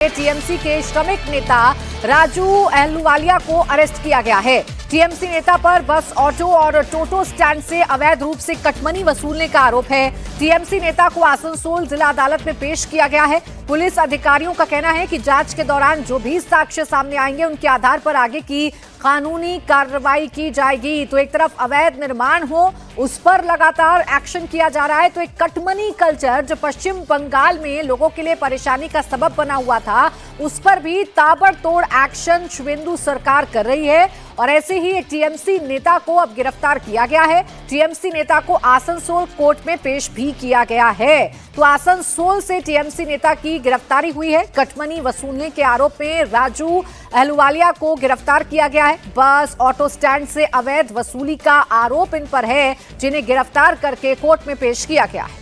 TMC के श्रमिक नेता राजू अहलूवालिया को अरेस्ट किया गया है। टीएमसी नेता पर बस, ऑटो और टोटो स्टैंड से अवैध रूप से कटमनी वसूलने का आरोप है। टीएमसी नेता को आसनसोल जिला अदालत में पेश किया गया है। पुलिस अधिकारियों का कहना है कि जांच के दौरान जो भी साक्ष्य सामने आएंगे उनके आधार पर आगे की कानूनी कार्रवाई की जाएगी। तो एक तरफ अवैध निर्माण हो उस पर लगातार एक्शन किया जा रहा है, तो एक कटमनी कल्चर जो पश्चिम बंगाल में लोगों के लिए परेशानी का सबब बना हुआ था, उस पर भी ताबड़तोड़ एक्शन शुवेंदु सरकार कर रही है। और ऐसे ही एक टीएमसी नेता को अब गिरफ्तार किया गया है। टीएमसी नेता को आसनसोल कोर्ट में पेश भी किया गया है। तो आसनसोल से टीएमसी नेता की गिरफ्तारी हुई है। कटमनी वसूलने के आरोप में राजू अहलूवालिया को गिरफ्तार किया गया है। बस, ऑटो स्टैंड से अवैध वसूली का आरोप इन पर है, जिन्हें गिरफ्तार करके कोर्ट में पेश किया गया है।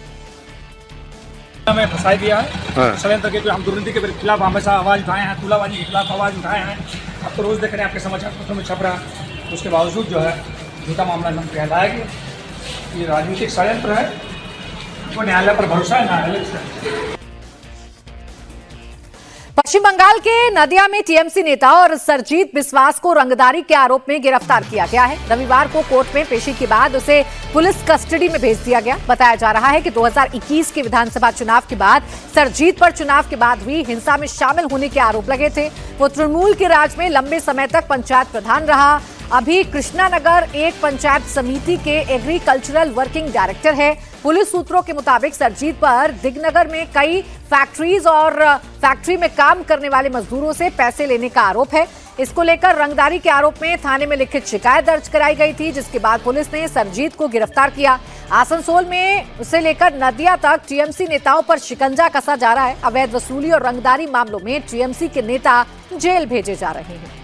हमें फंसा दिया है षड्यंत्र के, हम दुर्नीति के खिलाफ हमेशा आवाज उठाए हैं, तुलाबाजी के खिलाफ आवाज उठाए हैं। अब तो रोज देख रहे हैं आपके समाचार पत्रों में छप रहा है, उसके बावजूद जो है झूठा मामला हम कहलाया कि ये राजनीतिक षड्यंत्र है। तो न्यायालय पर भरोसा है, न्यायालय से। पश्चिम बंगाल के नदिया में टीएमसी नेता और सरजीत बिस्वास को रंगदारी के आरोप में गिरफ्तार किया गया है। रविवार को कोर्ट में पेशी के बाद उसे पुलिस कस्टडी में भेज दिया गया। बताया जा रहा है कि 2021 के विधानसभा चुनाव के बाद सरजीत पर चुनाव के बाद हुई हिंसा में शामिल होने के आरोप लगे थे। वो तृणमूल के राज में लंबे समय तक पंचायत प्रधान रहा। अभी कृष्णानगर एक पंचायत समिति के एग्रीकल्चरल वर्किंग डायरेक्टर है। पुलिस सूत्रों के मुताबिक सरजीत पर दिगनगर में कई फैक्ट्रीज और फैक्ट्री में काम करने वाले मजदूरों से पैसे लेने का आरोप है। इसको लेकर रंगदारी के आरोप में थाने में लिखित शिकायत दर्ज कराई गई थी, जिसके बाद पुलिस ने सरजीत को गिरफ्तार किया। आसनसोल में उसे लेकर नदिया तक टीएमसी नेताओं पर शिकंजा कसा जा रहा है। अवैध वसूली और रंगदारी मामलों में टीएमसी के नेता जेल भेजे जा रहे हैं।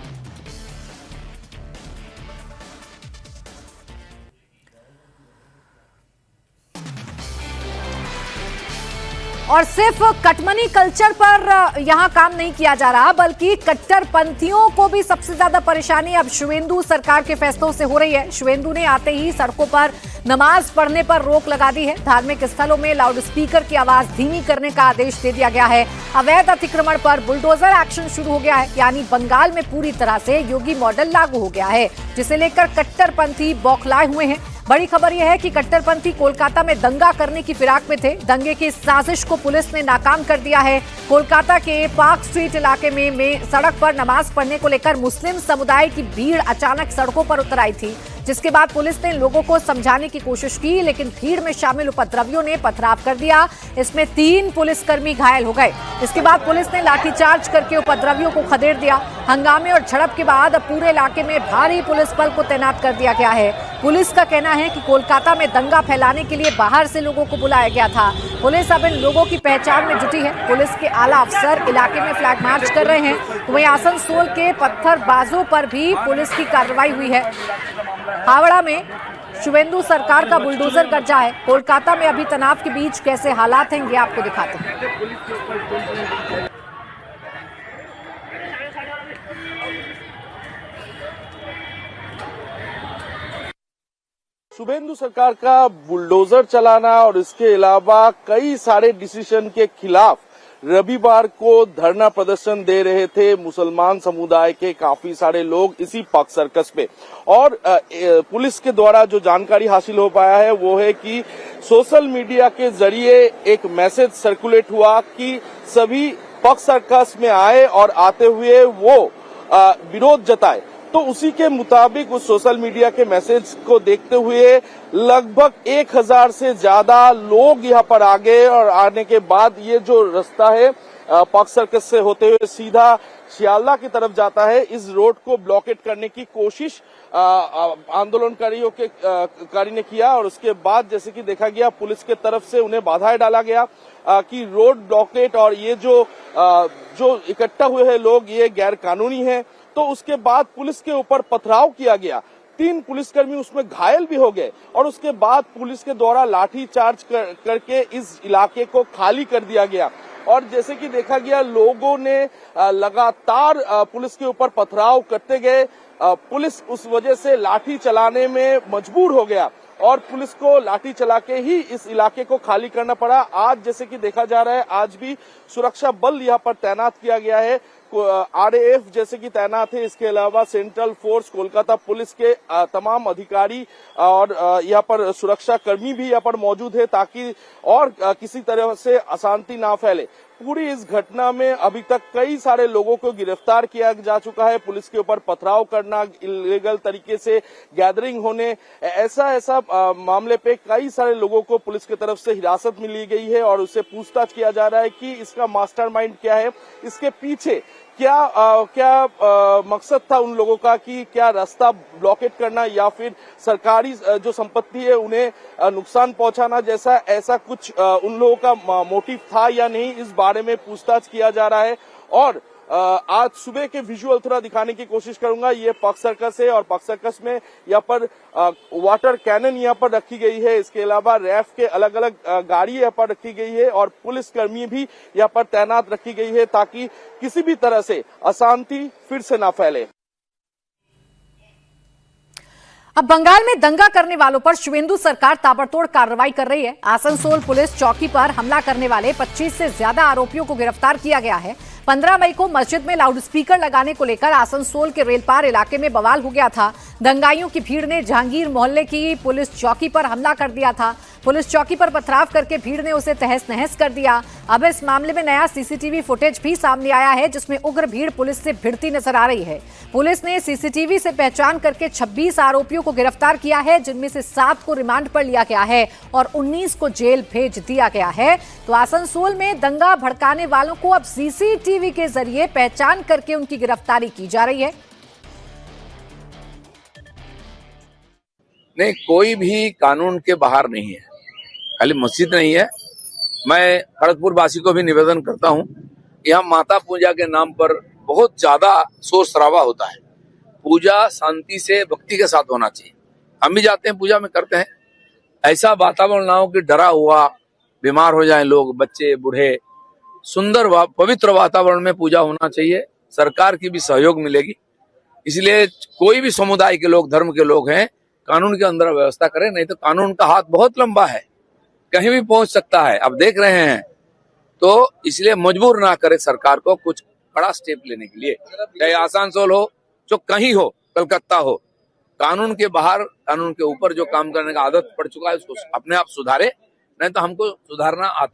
और सिर्फ कटमनी कल्चर पर यहां काम नहीं किया जा रहा, बल्कि कट्टरपंथियों को भी सबसे ज्यादा परेशानी अब शुवेंदु सरकार के फैसलों से हो रही है। शुवेंदु ने आते ही सड़कों पर नमाज पढ़ने पर रोक लगा दी है। धार्मिक स्थलों में लाउडस्पीकर की आवाज धीमी करने का आदेश दे दिया गया है। अवैध अतिक्रमण पर बुलडोजर एक्शन शुरू हो गया है, यानी बंगाल में पूरी तरह से योगी मॉडल लागू हो गया है, जिसे लेकर कट्टरपंथी बौखलाए हुए हैं। बड़ी खबर यह है कि कट्टरपंथी कोलकाता में दंगा करने की फिराक में थे। दंगे की साजिश को पुलिस ने नाकाम कर दिया है। कोलकाता के पार्क स्ट्रीट इलाके में सड़क पर नमाज पढ़ने को लेकर मुस्लिम समुदाय की भीड़ अचानक सड़कों पर उतर आई थी, जिसके बाद पुलिस ने लोगों को समझाने की कोशिश की, लेकिन भीड़ में शामिल उपद्रवियों ने पथराव कर दिया। इसमें 3 पुलिसकर्मी घायल हो गए। इसके बाद पुलिस ने लाठीचार्ज करके उपद्रवियों को खदेड़ दिया। हंगामे और झड़प के बाद पूरे इलाके में भारी पुलिस बल को तैनात कर दिया गया है। पुलिस का कहना है कि कोलकाता में दंगा फैलाने के लिए बाहर से लोगों को बुलाया गया था। पुलिस अब इन लोगों की पहचान में जुटी है। पुलिस के आला अफसर इलाके में फ्लैग मार्च कर रहे हैं। वहीं आसनसोल के पत्थरबाजों पर भी पुलिस की कार्रवाई हुई है। हावड़ा में शुवेंदु सरकार का बुलडोजर कब्जा है। कोलकाता में अभी तनाव के बीच कैसे हालात हैं, ये आपको दिखाते हैं। शुवेंदु सरकार का बुलडोजर चलाना और इसके अलावा कई सारे डिसीजन के खिलाफ रविवार को धरना प्रदर्शन दे रहे थे मुसलमान समुदाय के काफी सारे लोग इसी पार्क सर्कस पे। और पुलिस के द्वारा जो जानकारी हासिल हो पाया है वो है कि सोशल मीडिया के जरिए एक मैसेज सर्कुलेट हुआ कि सभी पार्क सर्कस में आए और आते हुए वो विरोध जताए। तो उसी के मुताबिक उस सोशल मीडिया के मैसेज को देखते हुए लगभग 1000 से ज्यादा लोग यहाँ पर आ गए। और आने के बाद ये जो रास्ता है पार्क सर्कस से होते हुए सीधा शियालदा की तरफ जाता है, इस रोड को ब्लॉकेट करने की कोशिश आंदोलनकारियों कारी ने किया। और उसके बाद जैसे कि देखा गया पुलिस के तरफ से उन्हें बाधाएं डाला गया कि रोड ब्लॉकेट और ये जो इकट्ठा हुए हैं लोग ये गैर कानूनी है। तो उसके बाद पुलिस के ऊपर पथराव किया गया। 3 पुलिसकर्मी उसमें घायल भी हो गए और उसके बाद पुलिस के द्वारा लाठी चार्ज करके इस इलाके को खाली कर दिया गया। और जैसे कि देखा गया लोगों ने लगातार पुलिस के ऊपर पथराव करते गए। पुलिस उस वजह से लाठी चलाने में मजबूर हो गया और पुलिस को लाठी चला के ही इस इलाके को खाली करना पड़ा। आज जैसे कि देखा जा रहा है, आज भी सुरक्षा बल यहाँ पर तैनात किया गया है। RAF जैसे कि तैनात है, इसके अलावा सेंट्रल फोर्स, कोलकाता पुलिस के तमाम अधिकारी और यहाँ पर सुरक्षा कर्मी भी यहाँ पर मौजूद है, ताकि और किसी तरह से अशांति ना फैले। पूरी इस घटना में अभी तक कई सारे लोगों को गिरफ्तार किया जा चुका है। पुलिस के ऊपर पथराव करना, इलीगल तरीके से गैदरिंग होने, ऐसा मामले पे कई सारे लोगों को पुलिस की तरफ से हिरासत में ली गई है और उससे पूछताछ किया जा रहा है कि इसका मास्टरमाइंड क्या है, इसके पीछे क्या मकसद था उन लोगों का, कि क्या रास्ता ब्लॉकेट करना या फिर सरकारी जो संपत्ति है उन्हें नुकसान पहुंचाना, जैसा ऐसा कुछ उन लोगों का मोटिव था या नहीं, इस बारे में पूछताछ किया जा रहा है। और आज सुबह के विजुअल थोड़ा दिखाने की कोशिश करूंगा। ये पग सर्कस है और पग सर्कस में यहाँ पर वाटर कैनन यहाँ पर रखी गई है। इसके अलावा रैफ के अलग अलग गाड़ी यहाँ पर रखी गई है और पुलिस कर्मी भी यहाँ पर तैनात रखी गई है, ताकि किसी भी तरह से अशांति फिर से ना फैले। अब बंगाल में दंगा करने वालों पर शुवेंदु सरकार ताबड़तोड़ कार्रवाई कर रही है। आसनसोल पुलिस चौकी पर हमला करने वाले 25 से ज्यादा आरोपियों को गिरफ्तार किया गया है। 15 मई को मस्जिद में लाउडस्पीकर लगाने को लेकर आसनसोल के रेलपार इलाके में बवाल हो गया था। दंगाइयों की भीड़ ने जहांगीर मोहल्ले की पुलिस चौकी पर हमला कर दिया था। पुलिस चौकी पर पथराव करके भीड़ ने उसे तहस नहस कर दिया। अब इस मामले में नया सीसीटीवी फुटेज भी सामने आया है, जिसमें उग्र भीड़ पुलिस से भिड़ती नजर आ रही है। पुलिस ने सीसीटीवी से पहचान करके 26 आरोपियों को गिरफ्तार किया है, जिनमें से 7 को रिमांड पर लिया गया है और 19 को जेल भेज दिया गया है। तो आसनसोल में दंगा भड़काने वालों को अब सीसीटीवी के जरिए पहचान करके उनकी गिरफ्तारी की जा रही है। नहीं, कोई भी कानून के बाहर नहीं है, खाली मस्जिद नहीं है। मैं खड़गपुर वासी को भी निवेदन करता हूं, यहाँ माता पूजा के नाम पर बहुत ज्यादा शोर शराबा होता है। पूजा शांति से भक्ति के साथ होना चाहिए। हम भी जाते हैं पूजा में, करते हैं। ऐसा वातावरण ना हो कि डरा हुआ बीमार हो जाए लोग, बच्चे बूढ़े। सुंदर पवित्र वातावरण में पूजा होना चाहिए। सरकार की भी सहयोग मिलेगी। इसलिए कोई भी समुदाय के लोग, धर्म के लोग हैं, कानून के अंदर व्यवस्था करें, नहीं तो कानून का हाथ बहुत लंबा है, कहीं भी पहुंच सकता है। अब देख रहे हैं, तो इसलिए मजबूर ना करे सरकार को कुछ बड़ा स्टेप लेने के लिए। चाहे आसनसोल हो, जो कहीं हो, कलकत्ता हो, कानून के बाहर, कानून के ऊपर जो काम करने का आदत पड़ चुका है, उसको अपने आप सुधारे, नहीं तो हमको सुधारना आता